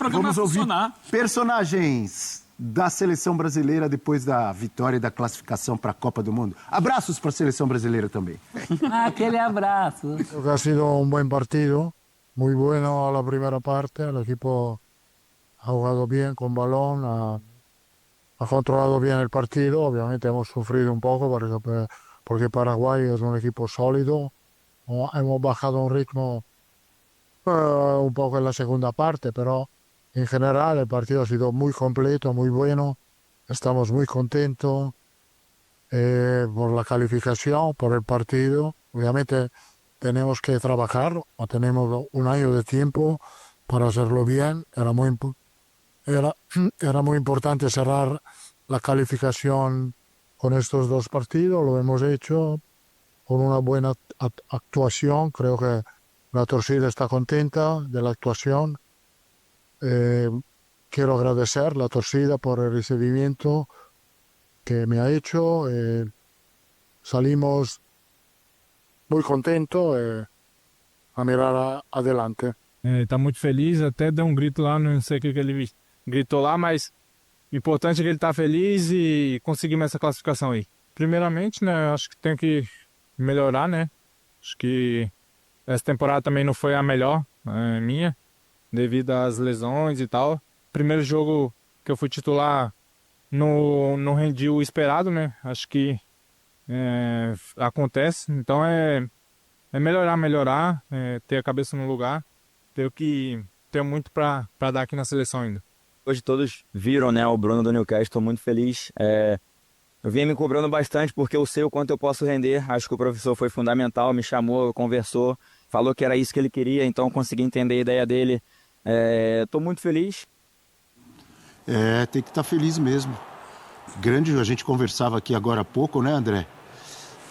programa Vamos vai ouvir funcionar. personagens da seleção brasileira depois da vitória e da classificação para a Copa do Mundo. Abraços para a seleção brasileira também. Aquele abrazo. Creo que ha sido un buen partido, muy bueno la primera parte, el equipo ha jugado bien con balón, ha controlado bien el partido, obviamente hemos sufrido un poco porque Paraguay es un equipo sólido, hemos bajado un ritmo un poco en la segunda parte, pero en general el partido ha sido muy completo, muy bueno, estamos muy contentos por la calificación, por el partido. Obviamente tenemos que trabajar, o tenemos un año de tiempo para hacerlo bien. Era muy importante cerrar la calificación con estos dos partidos, lo hemos hecho con una buena actuación. Creo que la torcida está contenta de la actuación. Quiero agradecer a la torcida por el recibimiento que me ha hecho. Salimos muy contentos a mirar adelante. Tá muito feliz, até deu um grito lá, não sei o que ele gritou lá, mas o importante é que ele tá feliz e conseguimos essa classificação aí. Primeiramente, né, acho que tem que melhorar, né? Acho que essa temporada também não foi a melhor minha, devido às lesões e tal. Primeiro jogo que eu fui titular não rendi o esperado, né? Acho que acontece, então é melhorar, ter a cabeça no lugar. Tenho muito para dar aqui na seleção ainda. Hoje todos viram, né, o Bruno do Newcastle, estou muito feliz. Eu vinha me cobrando bastante porque eu sei o quanto eu posso render. Acho que o professor foi fundamental, me chamou, conversou, falou que era isso que ele queria, então eu consegui entender a ideia dele. Estou muito feliz. Tem que estar feliz mesmo. Grande, a gente conversava aqui agora há pouco, né, André?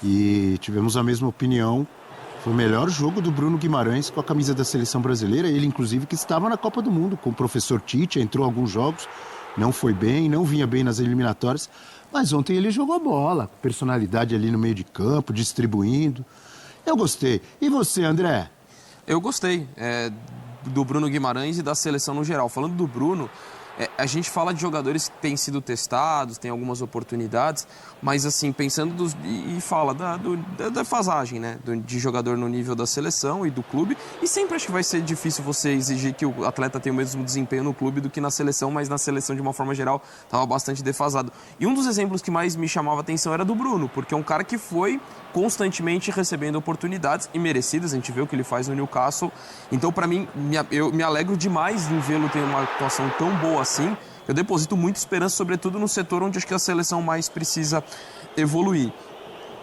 E tivemos a mesma opinião. Foi o melhor jogo do Bruno Guimarães com a camisa da seleção brasileira. Ele, inclusive, que estava na Copa do Mundo com o professor Tite, entrou em alguns jogos, não foi bem, não vinha bem nas eliminatórias. Mas ontem ele jogou a bola, personalidade ali no meio de campo, distribuindo. Eu gostei. E você, André? Eu gostei do Bruno Guimarães e da seleção no geral. Falando do Bruno, a gente fala de jogadores que têm sido testados, tem algumas oportunidades, mas assim, pensando e fala da defasagem, né? De jogador no nível da seleção e do clube. E sempre acho que vai ser difícil você exigir que o atleta tenha o mesmo desempenho no clube do que na seleção, mas na seleção, de uma forma geral, estava bastante defasado. E um dos exemplos que mais me chamava a atenção era do Bruno, porque é um cara que foi constantemente recebendo oportunidades e merecidas. A gente vê o que ele faz no Newcastle. Então, para mim, eu me alegro demais em vê-lo ter uma atuação tão boa assim. Eu deposito muita esperança, sobretudo no setor onde acho que a seleção mais precisa evoluir.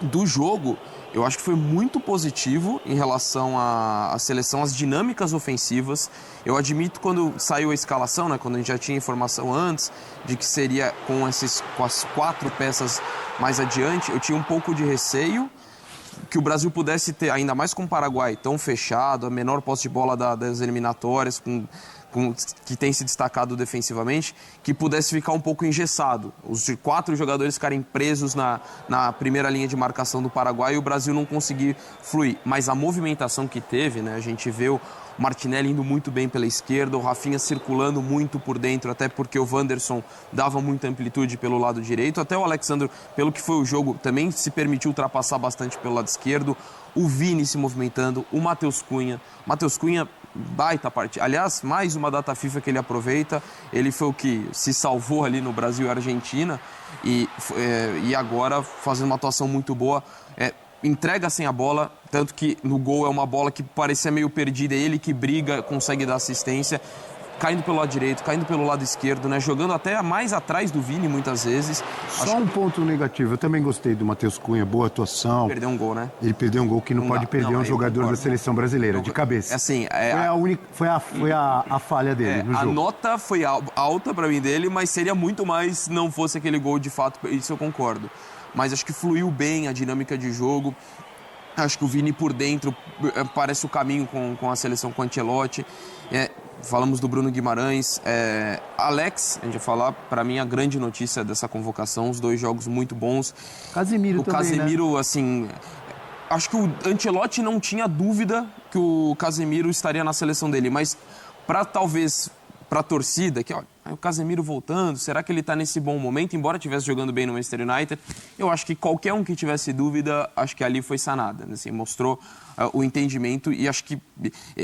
Do jogo, eu acho que foi muito positivo em relação à seleção, as dinâmicas ofensivas. Eu admito, quando saiu a escalação, né, quando a gente já tinha informação antes de que seria com as 4 peças mais adiante, eu tinha um pouco de receio que o Brasil pudesse ter, ainda mais com o Paraguai tão fechado, a menor posse de bola das eliminatórias, que tem se destacado defensivamente, que pudesse ficar um pouco engessado. Os 4 jogadores ficarem presos na primeira linha de marcação do Paraguai e o Brasil não conseguir fluir. Mas a movimentação que teve, né, a gente vê o Martinelli indo muito bem pela esquerda, o Rafinha circulando muito por dentro, até porque o Wanderson dava muita amplitude pelo lado direito, até o Alexandre, pelo que foi o jogo, também se permitiu ultrapassar bastante pelo lado esquerdo, o Vini se movimentando, o Matheus Cunha, baita parte. Aliás, mais uma data FIFA que ele aproveita. Ele foi o que se salvou ali no Brasil e Argentina e agora fazendo uma atuação muito boa. Entrega sem a bola, tanto que no gol é uma bola que parecia meio perdida, ele que briga, consegue dar assistência, caindo pelo lado direito, caindo pelo lado esquerdo, né? Jogando até mais atrás do Vini muitas vezes. Só um ponto negativo, eu também gostei do Matheus Cunha, boa atuação. Perdeu um gol, né? Ele perdeu um gol que não pode perder um jogador da seleção brasileira, de cabeça. Assim, foi a falha dele no jogo. A nota foi alta para mim dele, mas seria muito mais se não fosse aquele gol de fato, isso eu concordo. Mas acho que fluiu bem a dinâmica de jogo. Acho que o Vini por dentro parece o caminho com a seleção, com o Ancelotti. Falamos do Bruno Guimarães. Alex, a gente vai falar, para mim, a grande notícia dessa convocação. Os 2 jogos muito bons. Casemiro também, Casemiro, né? assim... Acho que o Ancelotti não tinha dúvida que o Casemiro estaria na seleção dele. Mas para talvez para a torcida, que olha, o Casemiro voltando, será que ele está nesse bom momento? Embora estivesse jogando bem no Manchester United, eu acho que qualquer um que tivesse dúvida, acho que ali foi sanada. Assim, mostrou o entendimento e acho que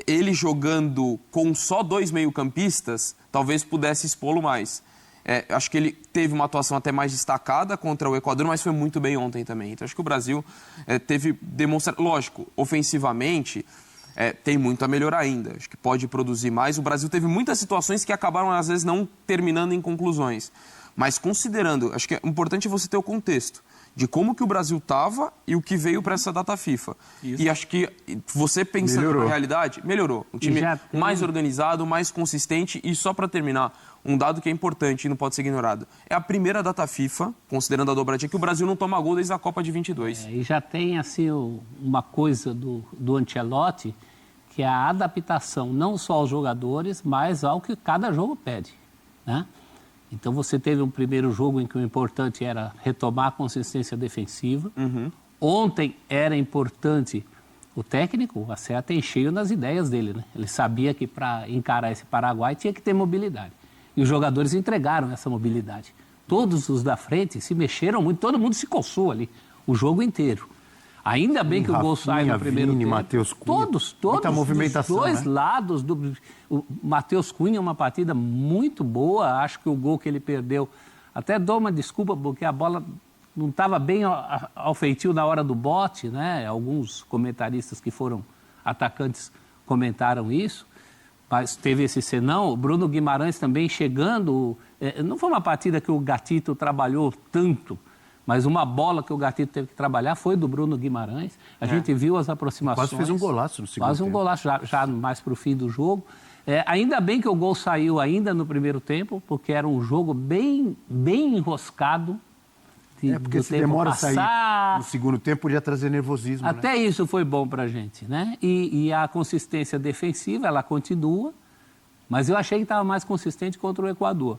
ele jogando com só 2 meio-campistas, talvez pudesse expô-lo mais. Acho que ele teve uma atuação até mais destacada contra o Equador, mas foi muito bem ontem também. Então acho que o Brasil teve demonstrado, lógico, ofensivamente, tem muito a melhorar ainda. Acho que pode produzir mais. O Brasil teve muitas situações que acabaram, às vezes, não terminando em conclusões. Mas considerando, acho que é importante você ter o contexto de como que o Brasil estava e o que veio para essa data FIFA. Isso. E acho que você pensando na realidade, melhorou. Um time mais organizado, mais consistente. E só para terminar, um dado que é importante e não pode ser ignorado. É a primeira data FIFA, considerando a dobradinha, que o Brasil não toma gol desde a Copa de 22. E já tem assim uma coisa do Ancelotti, que é a adaptação não só aos jogadores, mas ao que cada jogo pede, né? Então você teve um primeiro jogo em que o importante era retomar a consistência defensiva. Ontem era importante o técnico, a Serra tem cheio nas ideias dele, né? Ele sabia que para encarar esse Paraguai tinha que ter mobilidade. E os jogadores entregaram essa mobilidade. Todos os da frente se mexeram muito, todo mundo se coçou ali, o jogo inteiro. Ainda bem que o gol sai no primeiro tempo. Matheus Cunha. Todos, muita movimentação, dos dois lados. O Matheus Cunha é uma partida muito boa. Acho que o gol que ele perdeu... Até dou uma desculpa, porque a bola não estava bem ao feitio na hora do bote, né? Alguns comentaristas que foram atacantes comentaram isso. Mas teve esse senão. O Bruno Guimarães também chegando. Não foi uma partida que o Gatito trabalhou tanto, mas uma bola que o Gatito teve que trabalhar foi do Bruno Guimarães. A gente viu as aproximações. Quase fez um golaço no segundo tempo. Quase um golaço, já mais para o fim do jogo. Ainda bem que o gol saiu ainda no primeiro tempo, porque era um jogo bem enroscado. Porque se demora a sair no segundo tempo, podia trazer nervosismo. Até isso foi bom para a gente, né? E a consistência defensiva, ela continua, mas eu achei que estava mais consistente contra o Equador.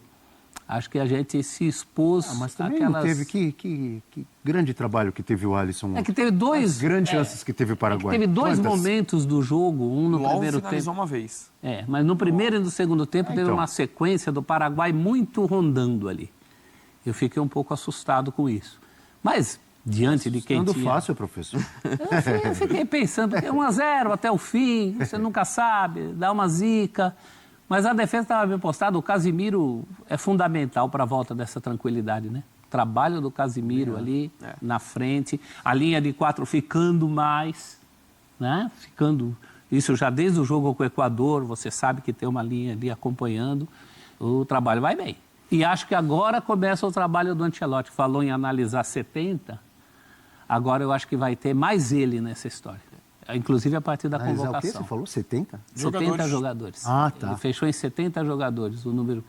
Acho que a gente se expôs... mas também não teve... Que grande trabalho que teve o Alisson. Que teve dois... As grandes chances que teve o Paraguai. Teve dois momentos do jogo, um no primeiro tempo... finalizou uma vez. Mas no primeiro e no segundo tempo teve uma sequência do Paraguai muito rondando ali. Eu fiquei um pouco assustado com isso. Mas, diante de quem tinha... fácil, professor. Eu fiquei pensando, 1-0 até o fim, você nunca sabe, dá uma zica... Mas a defesa estava bem postada. O Casemiro é fundamental para a volta dessa tranquilidade, né? O trabalho do Casemiro ali na frente, a linha de 4 ficando mais, né? Isso já desde o jogo com o Equador, você sabe que tem uma linha ali acompanhando, o trabalho vai bem. E acho que agora começa o trabalho do Ancelotti. Falou em analisar 70, agora eu acho que vai ter mais ele nessa história. Inclusive a partir da convocação. O que você falou? 70? 70 jogadores. Ah, tá. Ele fechou em 70 jogadores, o número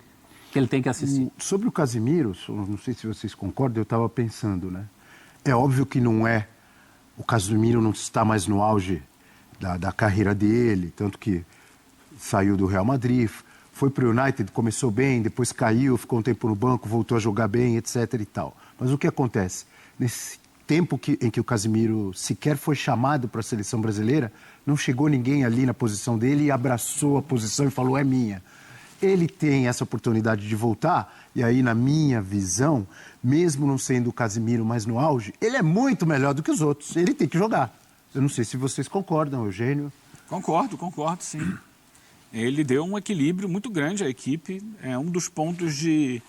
que ele tem que assistir. Sobre o Casemiro, não sei se vocês concordam, eu estava pensando, né? É óbvio que não é... O Casemiro não está mais no auge da carreira dele, tanto que saiu do Real Madrid, foi para o United, começou bem, depois caiu, ficou um tempo no banco, voltou a jogar bem, etc. e tal. Mas o que acontece? Nesse tempo em que o Casemiro sequer foi chamado para a seleção brasileira, não chegou ninguém ali na posição dele e abraçou a posição e falou, é minha. Ele tem essa oportunidade de voltar, e aí, na minha visão, mesmo não sendo o Casemiro mais no auge, ele é muito melhor do que os outros. Ele tem que jogar. Eu não sei se vocês concordam, Eugênio. Concordo, sim. Ele deu um equilíbrio muito grande à equipe. É um dos pontos de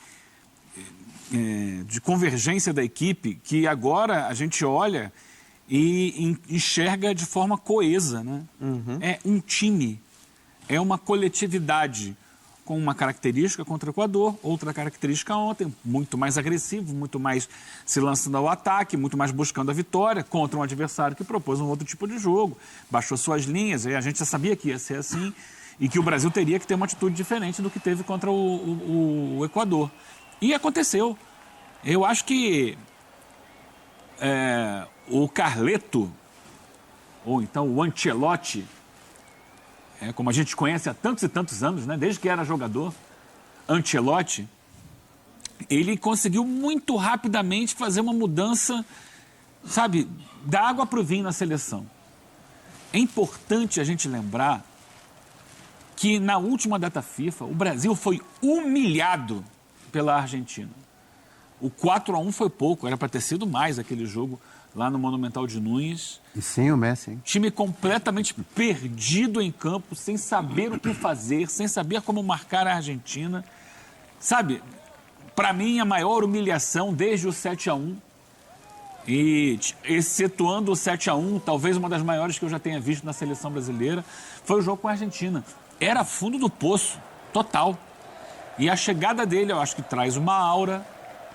convergência da equipe que agora a gente olha e enxerga de forma coesa, né? É um time, é uma coletividade com uma característica contra o Equador, outra característica ontem, muito mais agressivo, muito mais se lançando ao ataque, muito mais buscando a vitória contra um adversário que propôs um outro tipo de jogo, baixou suas linhas, e a gente já sabia que ia ser assim e que o Brasil teria que ter uma atitude diferente do que teve contra o Equador. E aconteceu. Eu acho que o Carleto, ou então o Ancelotti, como a gente conhece há tantos e tantos anos, né? Desde que era jogador, Ancelotti, ele conseguiu muito rapidamente fazer uma mudança, sabe, da água para o vinho na seleção. É importante a gente lembrar que na última data FIFA o Brasil foi humilhado pela Argentina. O 4-1 foi pouco, era para ter sido mais aquele jogo lá no Monumental de Núñez. E sem o Messi, hein? Time completamente perdido em campo, sem saber o que fazer, sem saber como marcar a Argentina. Sabe, para mim a maior humilhação desde o 7-1, e excetuando o 7-1, talvez uma das maiores que eu já tenha visto na seleção brasileira, foi o jogo com a Argentina. Era fundo do poço, total. E a chegada dele, eu acho que traz uma aura,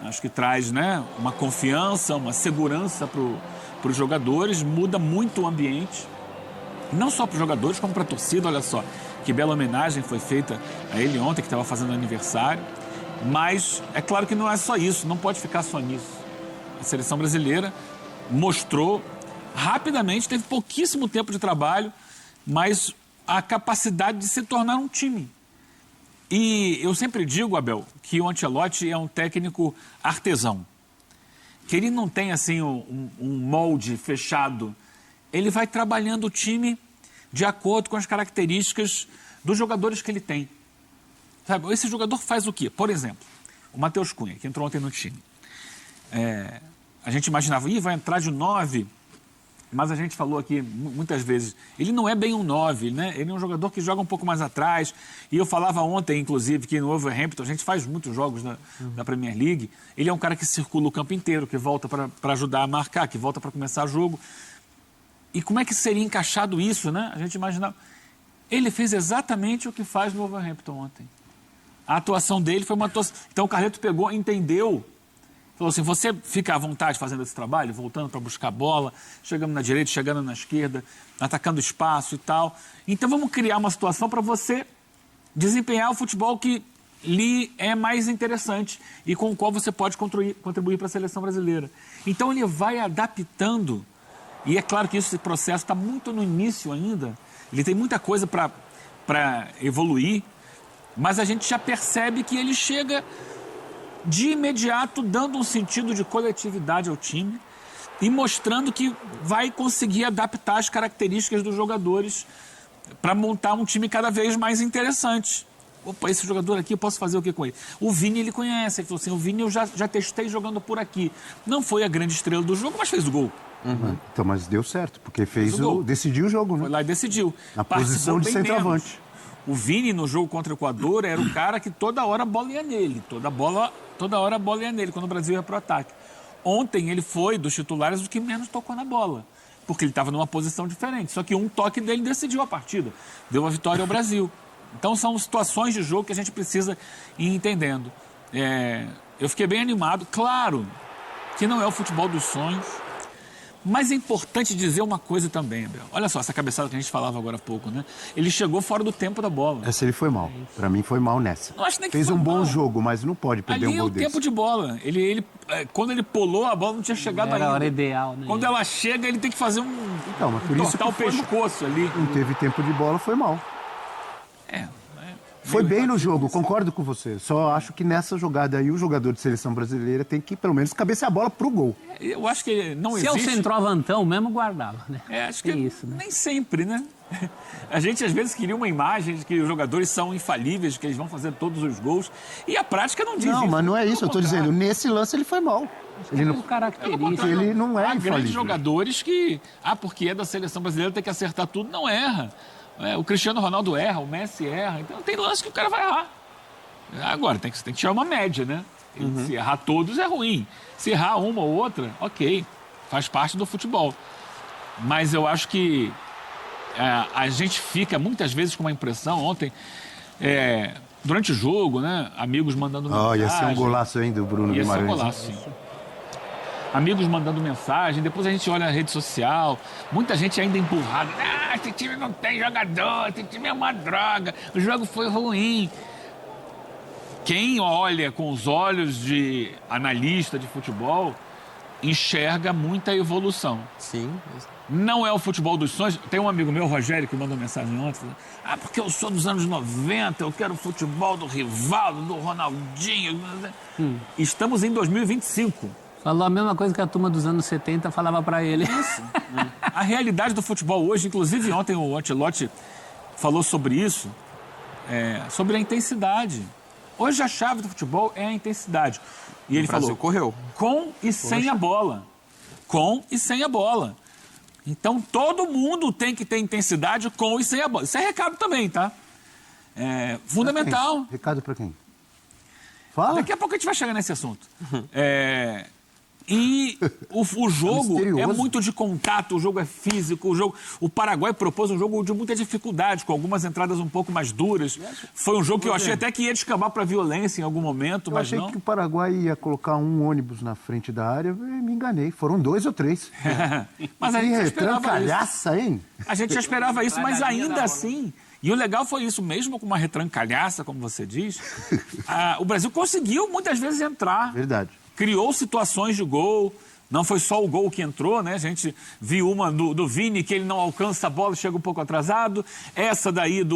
acho que traz, né, uma confiança, uma segurança para os jogadores, muda muito o ambiente. Não só para os jogadores, como para a torcida. Olha só, que bela homenagem foi feita a ele ontem, que estava fazendo aniversário. Mas é claro que não é só isso, não pode ficar só nisso. A seleção brasileira mostrou rapidamente, teve pouquíssimo tempo de trabalho, mas a capacidade de se tornar um time. E eu sempre digo, Abel, que o Ancelotti é um técnico artesão. Que ele não tem assim um molde fechado. Ele vai trabalhando o time de acordo com as características dos jogadores que ele tem. Sabe, esse jogador faz o quê? Por exemplo, o Matheus Cunha, que entrou ontem no time. A gente imaginava, vai entrar de 9, mas a gente falou aqui muitas vezes, ele não é bem um 9, né? Ele é um jogador que joga um pouco mais atrás. E eu falava ontem, inclusive, que no Wolverhampton, a gente faz muitos jogos da Premier League, ele é um cara que circula o campo inteiro, que volta para ajudar a marcar, que volta para começar o jogo. E como é que seria encaixado isso, né? A gente imaginava. Ele fez exatamente o que faz no Wolverhampton ontem. A atuação dele foi uma atuação... Então o Carleto pegou, entendeu, falou assim, você fica à vontade fazendo esse trabalho, voltando para buscar a bola, chegando na direita, chegando na esquerda, atacando espaço e tal. Então vamos criar uma situação para você desempenhar o futebol que lhe é mais interessante e com o qual você pode contribuir para a seleção brasileira. Então ele vai adaptando, e é claro que esse processo está muito no início ainda, ele tem muita coisa para evoluir, mas a gente já percebe que ele chega de imediato dando um sentido de coletividade ao time e mostrando que vai conseguir adaptar as características dos jogadores para montar um time cada vez mais interessante. Opa, esse jogador aqui, eu posso fazer o que com ele? O Vini, ele conhece. Ele falou assim, o Vini eu já testei jogando por aqui. Não foi a grande estrela do jogo, mas fez o gol. Então, mas deu certo, porque decidiu o jogo, né? Foi lá e decidiu. Na posição de centroavante. O Vini, no jogo contra o Equador, era o cara que toda hora a bola ia nele. Toda hora a bola ia nele, quando o Brasil ia para o ataque. Ontem ele foi, dos titulares, o que menos tocou na bola. Porque ele estava numa posição diferente. Só que um toque dele decidiu a partida. Deu a vitória ao Brasil. Então são situações de jogo que a gente precisa ir entendendo. Eu fiquei bem animado. Claro que não é o futebol dos sonhos. Mas é importante dizer uma coisa também, Abel. Olha só, essa cabeçada que a gente falava agora há pouco, né? Ele chegou fora do tempo da bola. Essa ele foi mal. Pra mim foi mal nessa. Não acho nem que fez foi um bom mal. jogo, mas não pode perder Ali um gol é o tempo de bola. Quando ele pulou, a bola não tinha chegado ainda. Era a hora ideal, né? Quando ela chega, ele tem que fazer Então, mas por isso tortar o que foi pescoço ali. Não teve tempo de bola, foi mal. Foi bem no jogo, concordo com você. Só acho que nessa jogada aí, o jogador de seleção brasileira tem que, pelo menos, cabecear a bola pro gol. Eu acho que não Se existe... é o centroavantão mesmo, guardava, né? Acho que é isso, né? nem sempre, né? A gente, às vezes, queria uma imagem de que os jogadores são infalíveis, que eles vão fazer todos os gols. E a prática não diz isso. Não, mas não é isso. Eu tô Pelo contrário. dizendo, nesse lance ele foi mal. Ele não... Característica. Ele não é Há grandes infalível. jogadores que, porque é da seleção brasileira, tem que acertar tudo, não erra. O Cristiano Ronaldo erra, o Messi erra. Então tem lance que o cara vai errar. Agora, tem que tirar uma média, né? Se errar todos é ruim. Se errar uma ou outra, ok. Faz parte do futebol. Mas eu acho que a gente fica muitas vezes com uma impressão. Ontem, durante o jogo, né? Amigos mandando mensagem. Ia ser um golaço, hein, do Bruno Ia ser Guimarães. um golaço, sim. Amigos mandando mensagem, depois a gente olha na rede social, muita gente ainda empurrada. Esse time não tem jogador, esse time é uma droga, o jogo foi ruim. Quem olha com os olhos de analista de futebol, enxerga muita evolução. Sim. Não é o futebol dos sonhos. Tem um amigo meu, Rogério, que mandou mensagem ontem, falando, porque eu sou dos anos 90, eu quero o futebol do Rivaldo, do Ronaldinho. Estamos em 2025. Falou a mesma coisa que a turma dos anos 70 falava pra ele. A realidade do futebol hoje, inclusive ontem o Ancelotti falou sobre isso, sobre a intensidade. Hoje a chave do futebol é a intensidade. E ele falou, correu com e sem a bola. Com e sem a bola. Então, todo mundo tem que ter intensidade com e sem a bola. Isso é recado também, tá? Fundamental. Recado para quem? Fala. Daqui a pouco a gente vai chegar nesse assunto. E o jogo é muito de contato, o jogo é físico, o Paraguai propôs um jogo de muita dificuldade, com algumas entradas um pouco mais duras. Foi um jogo que eu achei até que ia descambar para violência em algum momento, mas não. Eu achei que o Paraguai ia colocar um ônibus na frente da área, me enganei. Foram 2 ou 3. Mas a gente já esperava retrancalhaça, hein? A gente já esperava isso, mas ainda assim... E o legal foi isso, mesmo com uma retrancalhaça, como você diz, o Brasil conseguiu muitas vezes entrar. Verdade. Criou situações de gol, não foi só o gol que entrou, né? A gente viu uma do Vini, que ele não alcança a bola, chega um pouco atrasado. Essa daí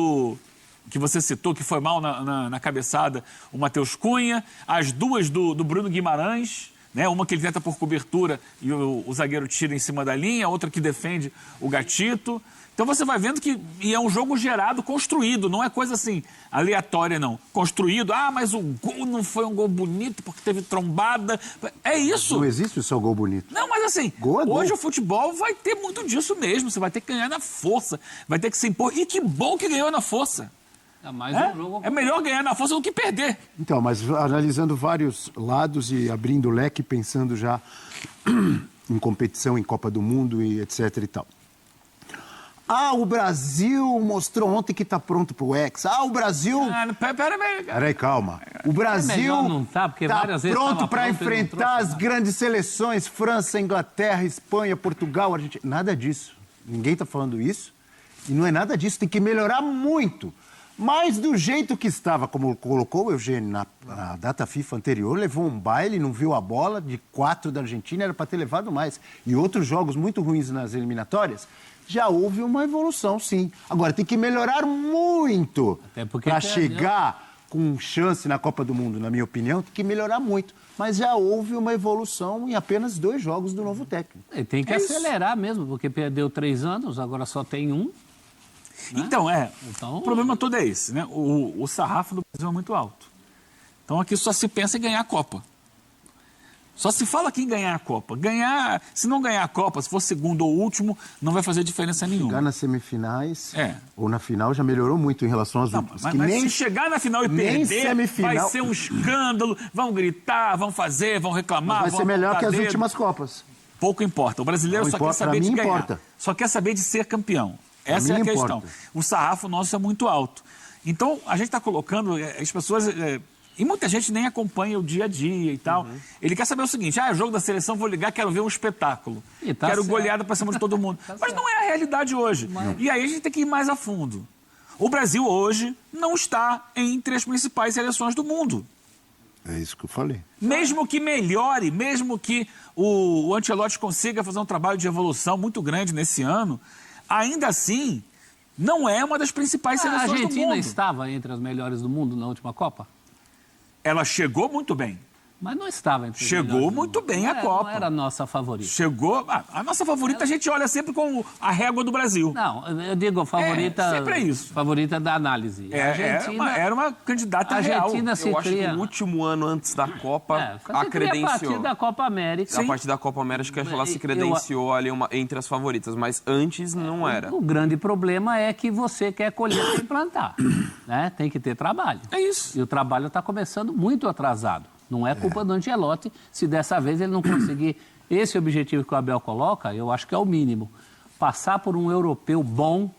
que você citou, que foi mal na cabeçada, o Matheus Cunha. As duas do Bruno Guimarães, né? Uma que ele tenta por cobertura e o zagueiro tira em cima da linha, outra que defende o Gatito. Então você vai vendo que é um jogo gerado, construído, não é coisa assim, aleatória não. Construído, mas o gol não foi um gol bonito porque teve trombada. É isso. Não existe só gol bonito. Não, mas assim, hoje o futebol vai ter muito disso mesmo. Você vai ter que ganhar na força, vai ter que se impor. E que bom que ganhou na força. É melhor ganhar na força do que perder. Então, mas analisando vários lados e abrindo o leque, pensando já em competição, em Copa do Mundo e etc e tal. O Brasil mostrou ontem que está pronto para o Hexa. O Brasil... Peraí, calma. O Brasil está pronto para enfrentar as grandes seleções, França, Inglaterra, Espanha, Portugal, Argentina. Nada disso. Ninguém está falando isso. E não é nada disso. Tem que melhorar muito. Mas do jeito que estava, como colocou o Eugênio na data FIFA anterior, levou um baile, não viu a bola, de 4 da Argentina, era para ter levado mais. E outros jogos muito ruins nas eliminatórias... Já houve uma evolução, sim. Agora, tem que melhorar muito para chegar com chance na Copa do Mundo, na minha opinião. Tem que melhorar muito. Mas já houve uma evolução em apenas 2 jogos do novo técnico. E tem que acelerar mesmo, porque perdeu 3 anos, agora só tem 1. Né? Então, o problema todo é esse, né? O sarrafo do Brasil é muito alto. Então, aqui só se pensa em ganhar a Copa. Só se fala aqui em ganhar a Copa. Se não ganhar a Copa, se for segundo ou último, não vai fazer diferença nenhuma. Chegar nas semifinais ou na final já melhorou muito em relação às últimas. Mas se chegar na final e perder, vai ser um escândalo. Vão gritar, vão fazer, vão reclamar. Mas vai ser melhor que as últimas Copas. Pouco importa. O brasileiro só quer saber de ganhar. Importa. Só quer saber de ser campeão. Essa é a questão. O sarrafo nosso é muito alto. Então, a gente está colocando as pessoas... E muita gente nem acompanha o dia a dia e tal. Ele quer saber o seguinte, é jogo da seleção, vou ligar, quero ver um espetáculo. Quero goleada pra cima de todo mundo. Mas não é a realidade hoje. E aí a gente tem que ir mais a fundo. O Brasil hoje não está entre as principais seleções do mundo. É isso que eu falei. Mesmo que melhore, mesmo que o Ancelotti consiga fazer um trabalho de evolução muito grande nesse ano, ainda assim, não é uma das principais seleções do mundo. A Argentina estava entre as melhores do mundo na última Copa? Ela chegou muito bem. Mas não estava entre os Chegou muito bem a Copa. Não era a nossa favorita. Chegou... A nossa favorita a gente olha sempre com a régua do Brasil. Não, eu digo favorita... sempre é isso. Favorita da análise. Era uma candidata real. Eu acho que o último ano antes da Copa a credenciou. A partir da Copa América. A partir da Copa América, acho que ela se credenciou ali entre as favoritas, mas antes não era. O grande problema é que você quer colher sem plantar. Né? Tem que ter trabalho. É isso. E o trabalho está começando muito atrasado. Não é culpa do Ancelotti se dessa vez ele não conseguir esse objetivo que o Abel coloca, eu acho que é o mínimo. Passar por um europeu bom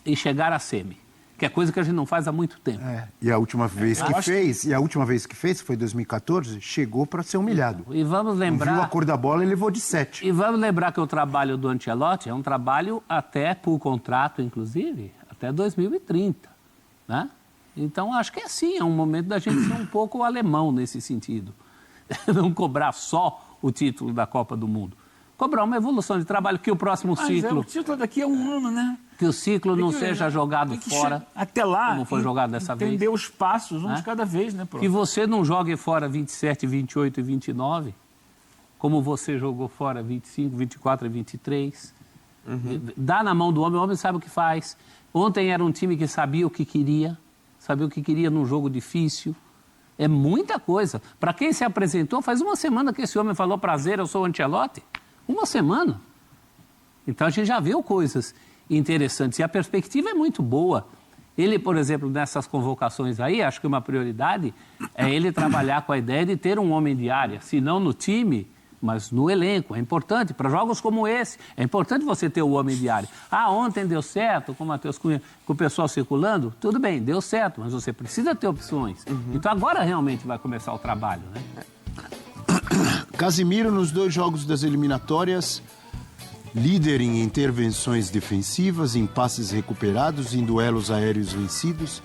e chegar à semi, que é coisa que a gente não faz há muito tempo. E a última vez que fez, foi em 2014, chegou para ser humilhado. E vamos lembrar... Não viu a cor da bola e levou de 7. E vamos lembrar que o trabalho do Ancelotti é um trabalho até, por contrato, inclusive, até 2030, né? Então, acho que é assim, é um momento da gente ser um pouco alemão nesse sentido. Não cobrar só o título da Copa do Mundo. Cobrar uma evolução de trabalho, que o próximo ciclo... o título daqui é um ano, né? Que o ciclo não seja jogado fora, até lá, como foi jogado dessa vez. Entender os passos, de cada vez, né, prof? Que você não jogue fora 27, 28 e 29, como você jogou fora 25, 24 e 23. Dá na mão do homem, o homem sabe o que faz. Ontem era um time que sabia o que queria. saber o que queria num jogo difícil. É muita coisa. Para quem se apresentou, faz uma semana que esse homem falou: prazer, eu sou o Ancelotti. Uma semana. Então a gente já viu coisas interessantes e a perspectiva é muito boa. Ele, por exemplo, nessas convocações aí, acho que uma prioridade é ele trabalhar com a ideia de ter um homem de área, se não no time, mas no elenco. É importante, para jogos como esse, é importante você ter o homem de área. Ontem deu certo, com o Matheus Cunha, com o pessoal circulando, tudo bem, deu certo, mas você precisa ter opções. Então agora realmente vai começar o trabalho, né? Casemiro nos 2 jogos das eliminatórias, líder em intervenções defensivas, em passes recuperados, em duelos aéreos vencidos,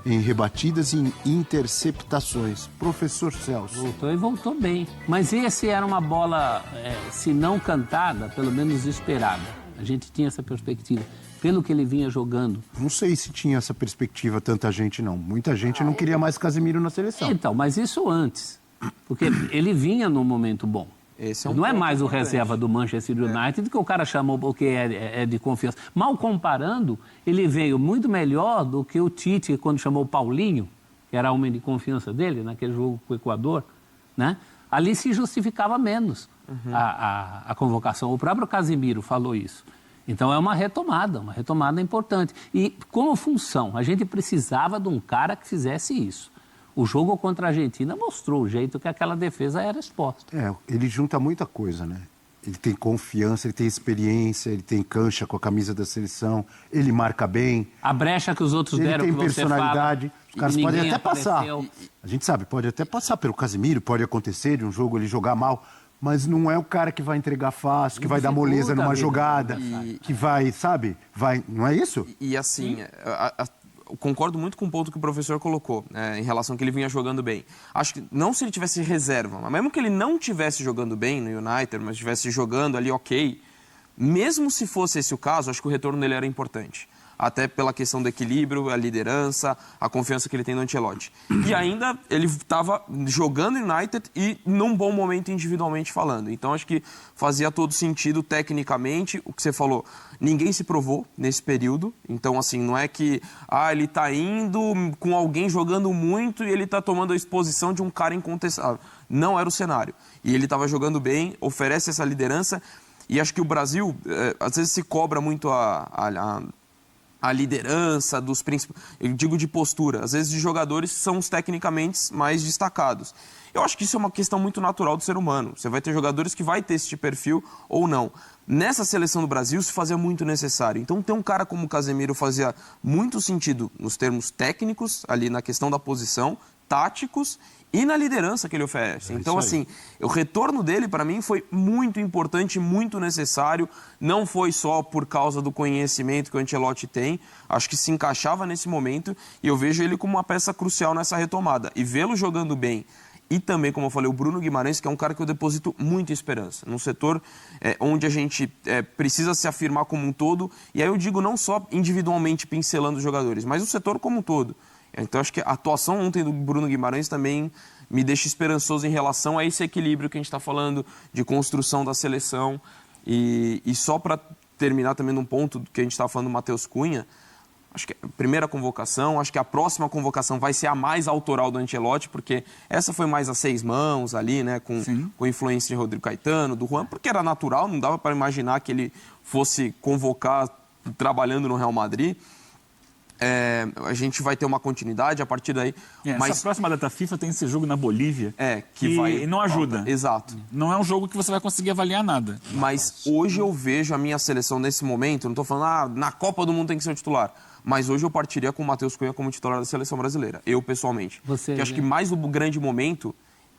em rebatidas e em interceptações. Professor Celso. Voltou e voltou bem. Mas esse era uma bola, se não cantada, pelo menos esperada. A gente tinha essa perspectiva. Pelo que ele vinha jogando. Não sei se tinha essa perspectiva tanta gente, não. Muita gente não queria mais Casemiro na seleção. Então, mas isso antes. Porque ele vinha num momento bom. Esse é um não é ponto mais o importante. reserva do Manchester United que o cara chamou porque é de confiança. Mal comparando, ele veio muito melhor do que o Tite quando chamou o Paulinho, que era homem de confiança dele, naquele jogo com o Equador, né? Ali se justificava menos a convocação. O próprio Casemiro falou isso. Então é uma retomada importante. E como função, a gente precisava de um cara que fizesse isso. O jogo contra a Argentina mostrou o jeito que aquela defesa era exposta. Ele junta muita coisa, né? Ele tem confiança, ele tem experiência, ele tem cancha com a camisa da seleção, ele marca bem. A brecha que os outros ele deram, tem que você personalidade. fala, Os caras e podem ninguém até passar. apareceu. A gente sabe, pode até passar pelo Casemiro, pode acontecer de um jogo ele jogar mal, mas não é o cara que vai entregar fácil, que vai dar moleza numa jogada, que vai, sabe? Não é isso? E assim, eu concordo muito com o ponto que o professor colocou, em relação ao que ele vinha jogando bem. Acho que não se ele tivesse reserva, mas mesmo que ele não estivesse jogando bem no United, mas estivesse jogando ali ok, mesmo se fosse esse o caso, acho que o retorno dele era importante. Até pela questão do equilíbrio, a liderança, a confiança que ele tem no Ancelotti. E ainda ele estava jogando United e num bom momento individualmente falando. Então acho que fazia todo sentido tecnicamente. O que você falou, ninguém se provou nesse período. Então assim, não é que ele está indo com alguém jogando muito e ele está tomando a exposição de um cara incontestável. Não era o cenário. E ele estava jogando bem, oferece essa liderança. E acho que o Brasil, às vezes se cobra muito a liderança dos principais, eu digo de postura, às vezes de jogadores que são os tecnicamente mais destacados. Eu acho que isso é uma questão muito natural do ser humano. Você vai ter jogadores que vai ter esse perfil ou não. Nessa seleção do Brasil se fazia muito necessário. Então ter um cara como o Casemiro fazia muito sentido nos termos técnicos, ali na questão da posição, táticos e na liderança que ele oferece. Então, assim, o retorno dele, para mim, foi muito importante, muito necessário. Não foi só por causa do conhecimento que o Ancelotti tem. Acho que se encaixava nesse momento e eu vejo ele como uma peça crucial nessa retomada. E vê-lo jogando bem e também, como eu falei, o Bruno Guimarães, que é um cara que eu deposito muita esperança. Num setor onde a gente precisa se afirmar como um todo. E aí eu digo não só individualmente pincelando os jogadores, mas o setor como um todo. Então, acho que a atuação ontem do Bruno Guimarães também me deixa esperançoso em relação a esse equilíbrio que a gente está falando de construção da seleção. E só para terminar também num ponto que a gente estava falando do Matheus Cunha, acho que a primeira convocação, acho que a próxima convocação vai ser a mais autoral do Ancelotti, porque essa foi mais a 6 mãos ali, né, com influência de Rodrigo Caetano, do Juan, porque era natural, não dava para imaginar que ele fosse convocar trabalhando no Real Madrid. A gente vai ter uma continuidade a partir daí. Mas essa próxima data FIFA tem esse jogo na Bolívia que vai, não ajuda. Exato. Não é um jogo que você vai conseguir avaliar nada. Mas hoje eu vejo a minha seleção nesse momento, não estou falando, na Copa do Mundo tem que ser o titular, mas hoje eu partiria com o Matheus Cunha como titular da seleção brasileira, eu pessoalmente. Porque acho que mais no grande momento,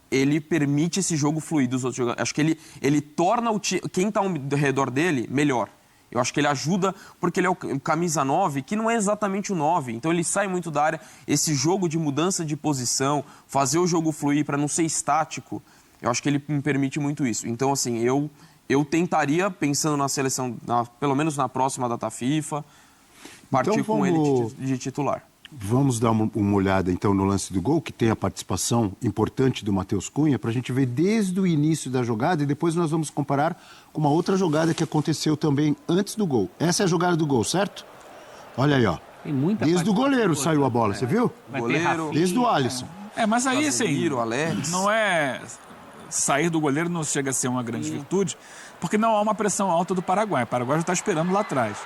ele permite esse jogo fluir dos outros jogadores. Acho que ele torna quem está ao redor dele melhor. Eu acho que ele ajuda, porque ele é o camisa 9, que não é exatamente o 9. Então ele sai muito da área. Esse jogo de mudança de posição, fazer o jogo fluir para não ser estático, eu acho que ele me permite muito isso. Então, assim, eu tentaria, pensando na seleção, pelo menos na próxima data FIFA, partir com ele de titular. Vamos dar uma olhada, então, no lance do gol, que tem a participação importante do Matheus Cunha, para a gente ver desde o início da jogada e depois nós vamos comparar com uma outra jogada que aconteceu também antes do gol. Essa é a jogada do gol, certo? Olha aí, ó. Tem muita Desde o goleiro participação. saiu a bola, você viu? Vai ter Goleiro, Rafinha. Desde o Alisson. Mas aí, assim, Casemiro, Alex. não é... Sair do goleiro não chega a ser uma grande virtude, porque não há uma pressão alta do Paraguai. O Paraguai já está esperando lá atrás.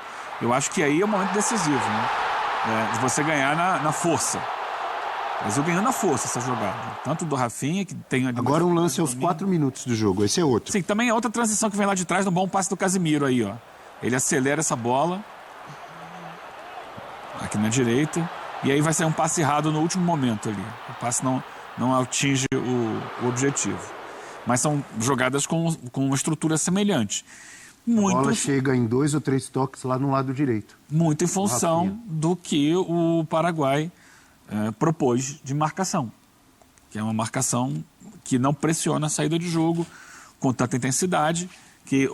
Eu acho que aí é o momento decisivo, né? De você ganhar na força. Mas eu ganhando na força essa jogada. Tanto do Rafinha, que tem... Agora um lance aos 4 minutos do jogo, esse é outro. Sim, também é outra transição que vem lá de trás, no bom passe do Casemiro aí, ó. Ele acelera essa bola. Aqui na direita. E aí vai sair um passe errado no último momento ali. O passe não atinge o objetivo. Mas são jogadas com uma estrutura semelhante. A bola chega em 2 ou 3 toques lá no lado direito. Muito em função do que o Paraguai propôs de marcação. Que é uma marcação que não pressiona a saída de jogo com tanta intensidade, que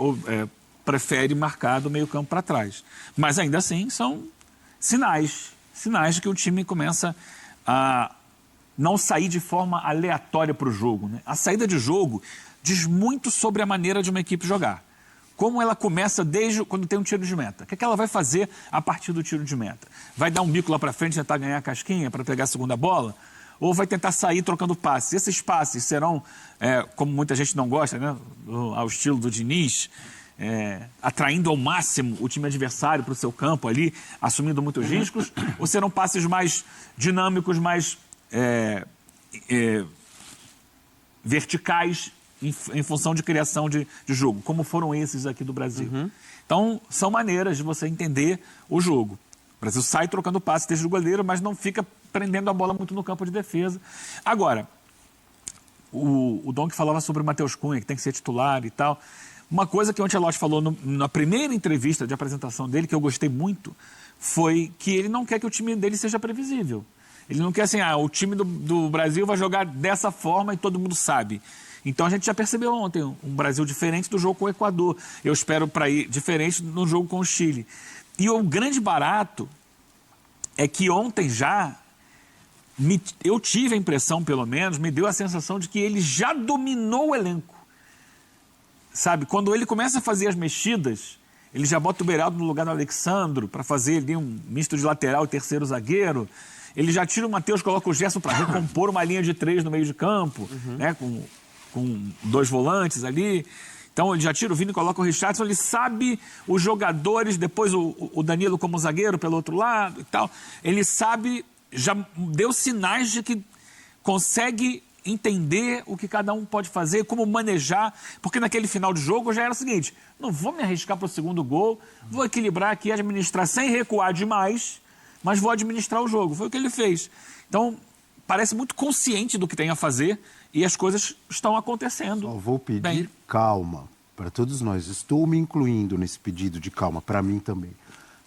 prefere marcar do meio campo para trás. Mas ainda assim são sinais de que o time começa a não sair de forma aleatória para o jogo, né? A saída de jogo diz muito sobre a maneira de uma equipe jogar. Como ela começa desde quando tem um tiro de meta. O que ela vai fazer a partir do tiro de meta? Vai dar um bico lá para frente, tentar ganhar a casquinha para pegar a segunda bola? Ou vai tentar sair trocando passes? Esses passes serão, como muita gente não gosta, né? Ao estilo do Diniz, atraindo ao máximo o time adversário para o seu campo ali, assumindo muitos riscos? Ou serão passes mais dinâmicos, mais verticais em função de criação de jogo, como foram esses aqui do Brasil. Então, são maneiras de você entender o jogo. O Brasil sai trocando passe desde o goleiro, mas não fica prendendo a bola muito no campo de defesa. Agora, o Dom que falava sobre o Matheus Cunha, que tem que ser titular e tal. Uma coisa que o Ancelotti falou na primeira entrevista de apresentação dele, que eu gostei muito, foi que ele não quer que o time dele seja previsível. Ele não quer assim, o time do Brasil vai jogar dessa forma e todo mundo sabe. Então a gente já percebeu ontem um Brasil diferente do jogo com o Equador. Eu espero para ir diferente no jogo com o Chile. E o grande barato é que ontem já, eu tive a impressão, pelo menos, me deu a sensação de que ele já dominou o elenco. Sabe, quando ele começa a fazer as mexidas, ele já bota o Beraldo no lugar do Alexandro para fazer ali um misto de lateral e terceiro zagueiro. Ele já tira o Matheus, coloca o Gerson para recompor uma linha de 3 no meio de campo, né, com 2 volantes ali. Então ele já tira o Vini e coloca o Richarlison, ele sabe os jogadores, depois o Danilo como zagueiro pelo outro lado e tal. Ele sabe, já deu sinais de que consegue entender o que cada um pode fazer, como manejar, porque naquele final de jogo já era o seguinte, não vou me arriscar para o segundo gol, vou equilibrar aqui, administrar sem recuar demais, mas vou administrar o jogo. Foi o que ele fez. Então, parece muito consciente do que tem a fazer e as coisas estão acontecendo. Só vou pedir calma para todos nós. Estou me incluindo nesse pedido de calma, para mim também.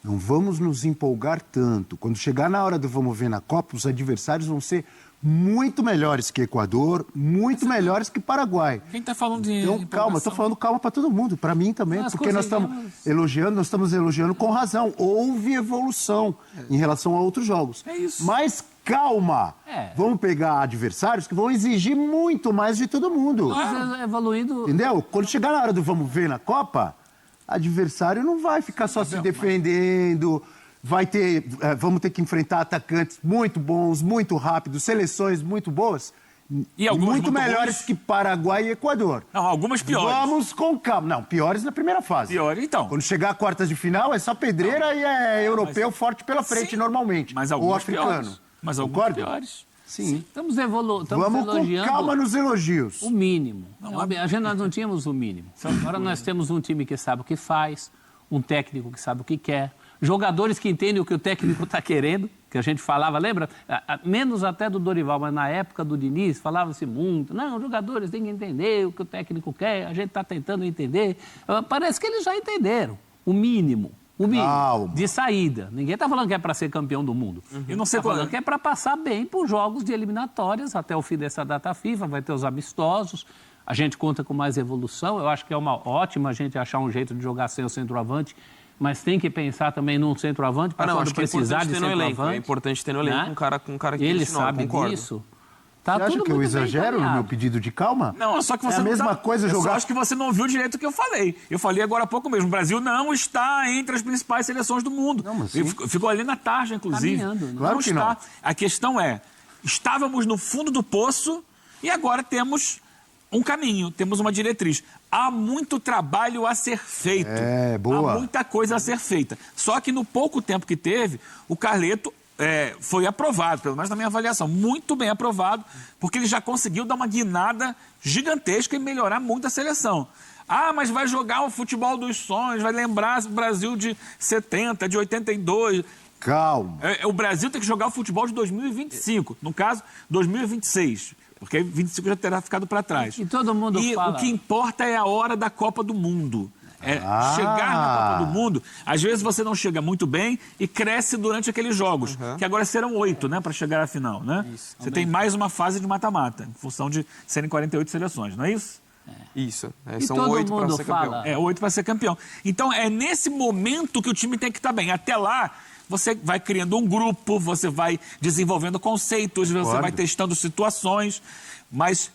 Não vamos nos empolgar tanto. Quando chegar na hora do vamos ver na Copa, os adversários vão ser muito melhores que Equador, muito melhores que Paraguai. Quem está falando de Então, calma, estou falando calma para todo mundo, para mim também, porque nós estamos elogiando com razão. Houve evolução em relação a outros jogos. É isso. Mas calma, vamos pegar adversários que vão exigir muito mais de todo mundo. Mas evoluindo... Entendeu? Quando chegar na hora do vamos ver na Copa, adversário não vai ficar só se defendendo... vamos ter que enfrentar atacantes muito bons, muito rápidos, seleções muito boas, e muito melhores que Paraguai e Equador. Não, algumas piores. Vamos com calma. Não, piores na primeira fase. Piores, então. Quando chegar a quartas de final, é só pedreira e é europeu forte pela frente, Sim, normalmente. mas ou algumas africano. piores. Mas algumas Concorda? piores. Sim. Estamos Vamos elogiando com calma nos elogios. o mínimo. Nós não tínhamos o mínimo. Agora nós temos um time que sabe o que faz, um técnico que sabe o que quer, jogadores que entendem o que o técnico está querendo, que a gente falava, lembra? Menos até do Dorival, mas na época do Diniz falava-se muito. Não, os jogadores têm que entender o que o técnico quer, a gente está tentando entender. Parece que eles já entenderam o mínimo. Calma. De saída. Ninguém está falando que é para ser campeão do mundo. Eu não sei Está falando que é para passar bem por jogos de eliminatórias até o fim dessa data FIFA, vai ter os amistosos. A gente conta com mais evolução. Eu acho que é uma ótima a gente achar um jeito de jogar sem o centroavante, mas tem que pensar também num centroavante para quando precisar de centroavante. É importante ter no elenco um cara que ele sabe disso. Tá Você acha tudo que eu muito bem exagero no encaminhado. meu pedido de calma? Não, só que você é a não mesma tá... coisa Eu só jogar... acho que você não ouviu direito o que eu falei. Eu falei agora há pouco mesmo. O Brasil não está entre as principais seleções do mundo. Não, mas sim. Ficou ali na tarja, inclusive. Caminhando, né? Claro não que está. não. A questão é, estávamos no fundo do poço e agora temos um caminho, temos uma diretriz. Há muito trabalho a ser feito. É, boa. Há muita coisa a ser feita. Só que no pouco tempo que teve, o Carleto foi aprovado, pelo menos na minha avaliação, muito bem aprovado, porque ele já conseguiu dar uma guinada gigantesca e melhorar muito a seleção. Ah, mas vai jogar o futebol dos sonhos, vai lembrar o Brasil de 70, de 82. Calma. O Brasil tem que jogar o futebol de 2025, no caso, 2026. Porque 25 já terá ficado para trás. E todo mundo fala... o que importa é a hora da Copa do Mundo. Chegar na Copa do Mundo, às vezes você não chega muito bem e cresce durante aqueles jogos, que agora serão 8, né, para chegar à final, né? Isso. Você tem mais uma fase de mata-mata, em função de serem 48 seleções, não é isso? Isso. E São todo 8 para mundo ser fala- campeão. 8 para ser campeão. Então, é nesse momento que o time tem que estar bem. Até lá, você vai criando um grupo, você vai desenvolvendo conceitos, você vai testando situações. Mas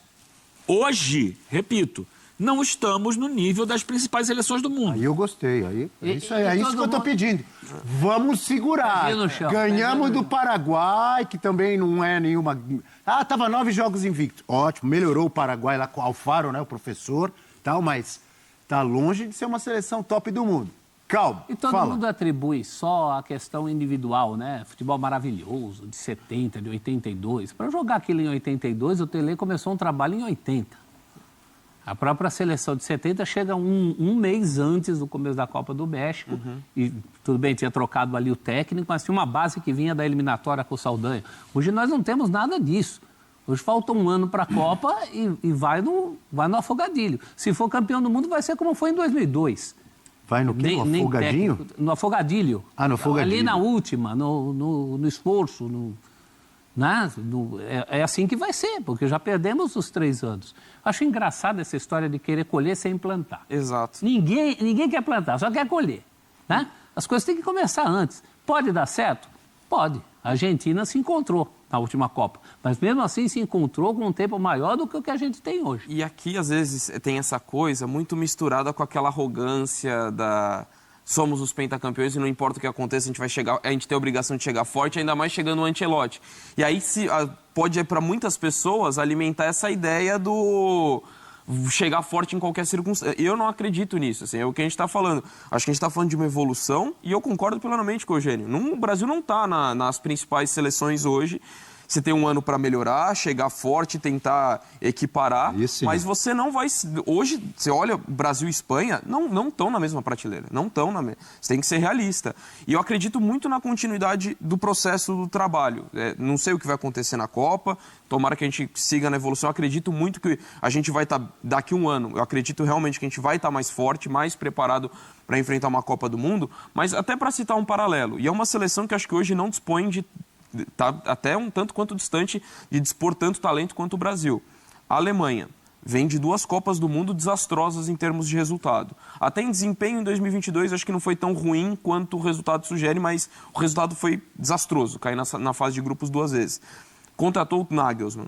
hoje, repito, não estamos no nível das principais seleções do mundo. Aí eu gostei. Aí, é isso aí, é e isso todo que eu tô mundo- pedindo. Vamos segurar. Pezinho no chão, Ganhamos pezinho do no Paraguai, que também não é nenhuma... Ah, tava 9 jogos invictos. Ótimo, melhorou o Paraguai lá com o Alfaro, né, o professor, tal, mas tá longe de ser uma seleção top do mundo. Calma, E todo fala. mundo atribui só a questão individual, né? Futebol maravilhoso, de 70, de 82. Para jogar aquilo em 82, o Tele começou um trabalho em 80. A própria seleção de 70 chega um mês antes do começo da Copa do México. E tudo bem, tinha trocado ali o técnico, mas tinha uma base que vinha da eliminatória com o Saldanha. Hoje nós não temos nada disso. Hoje falta um ano para a Copa e vai no afogadilho. Se for campeão do mundo, vai ser como foi em 2002. Vai no quê? No afogadinho? Técnico, no afogadilho. Ah, no afogadilho. Ali na última, no esforço. Né? É assim que vai ser, porque já perdemos os 3 anos. Acho engraçado essa história de querer colher sem plantar. Exato. Ninguém quer plantar, só quer colher. Né? As coisas têm que começar antes. Pode dar certo? Pode. A Argentina se encontrou na última Copa, mas mesmo assim se encontrou com um tempo maior do que o que a gente tem hoje. E aqui, às vezes, tem essa coisa muito misturada com aquela arrogância da... Somos os pentacampeões e não importa o que aconteça, a gente tem a obrigação de chegar forte, ainda mais chegando o Ancelotti. E aí pode, para muitas pessoas, alimentar essa ideia do chegar forte em qualquer circunstância. Eu não acredito nisso, assim, é o que a gente está falando. Acho que a gente está falando de uma evolução e eu concordo plenamente com o Eugênio. O Brasil não está nas principais seleções hoje. Você tem um ano para melhorar, chegar forte, tentar equiparar, Isso, mas você não vai... Hoje, você olha Brasil e Espanha, não estão na mesma prateleira, não estão na mesma... Você tem que ser realista. E eu acredito muito na continuidade do processo do trabalho. Não sei o que vai acontecer na Copa, tomara que a gente siga na evolução. Eu acredito muito que a gente vai estar, daqui um ano, eu acredito realmente que a gente vai estar mais forte, mais preparado para enfrentar uma Copa do Mundo, mas até para citar um paralelo, e é uma seleção que acho que hoje não dispõe de... Está até um tanto quanto distante de dispor tanto talento quanto o Brasil. A Alemanha vem de 2 Copas do Mundo desastrosas em termos de resultado. Até em desempenho em 2022 acho que não foi tão ruim quanto o resultado sugere, mas o resultado foi desastroso, cair na fase de grupos 2 vezes. Contratou o Nagelsmann.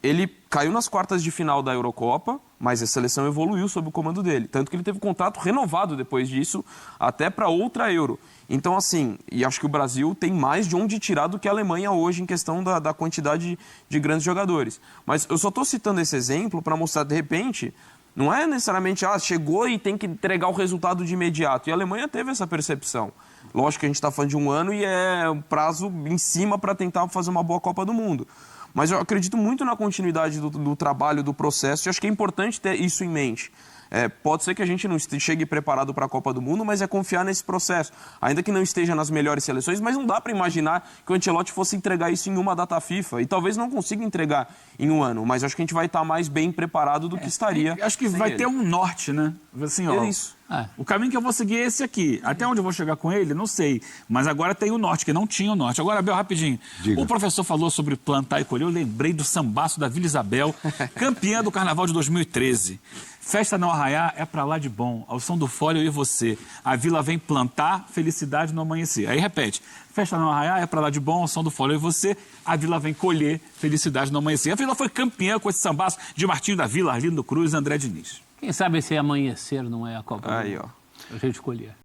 Ele caiu nas quartas de final da Eurocopa, mas a seleção evoluiu sob o comando dele. Tanto que ele teve contrato renovado depois disso, até para outra Euro. Então, assim, e acho que o Brasil tem mais de onde tirar do que a Alemanha hoje em questão da quantidade de grandes jogadores. Mas eu só estou citando esse exemplo para mostrar, de repente, não é necessariamente, chegou e tem que entregar o resultado de imediato. E a Alemanha teve essa percepção. Lógico que a gente está falando de um ano e é um prazo em cima para tentar fazer uma boa Copa do Mundo. Mas eu acredito muito na continuidade do trabalho, do processo, e acho que é importante ter isso em mente. Pode ser que a gente não chegue preparado para a Copa do Mundo, mas é confiar nesse processo. Ainda que não esteja nas melhores seleções, mas não dá para imaginar que o Ancelotti fosse entregar isso em uma data FIFA. E talvez não consiga entregar em um ano, mas acho que a gente vai estar mais bem preparado do que estaria. Acho que vai ter um norte, né? Assim, ó, É isso. O caminho que eu vou seguir é esse aqui. Até onde eu vou chegar com ele, não sei. Mas agora tem o norte, que não tinha o norte. Agora, Abel, rapidinho. Diga. O professor falou sobre plantar e colher. Eu lembrei do sambaço da Vila Isabel, campeã do Carnaval de 2013. Festa no Arraiá é pra lá de bom. Ao som do fole, eu e você. A vila vem plantar, felicidade no amanhecer. Aí repete. Festa no Arraiá é pra lá de bom. Ao som do fole, eu e você. A vila vem colher, felicidade no amanhecer. A vila foi campeã com esse sambaço de Martinho da Vila, Arlindo Cruz e André Diniz. Quem sabe esse amanhecer não é a Copa Aí, do Mundo? ó. A gente escolher.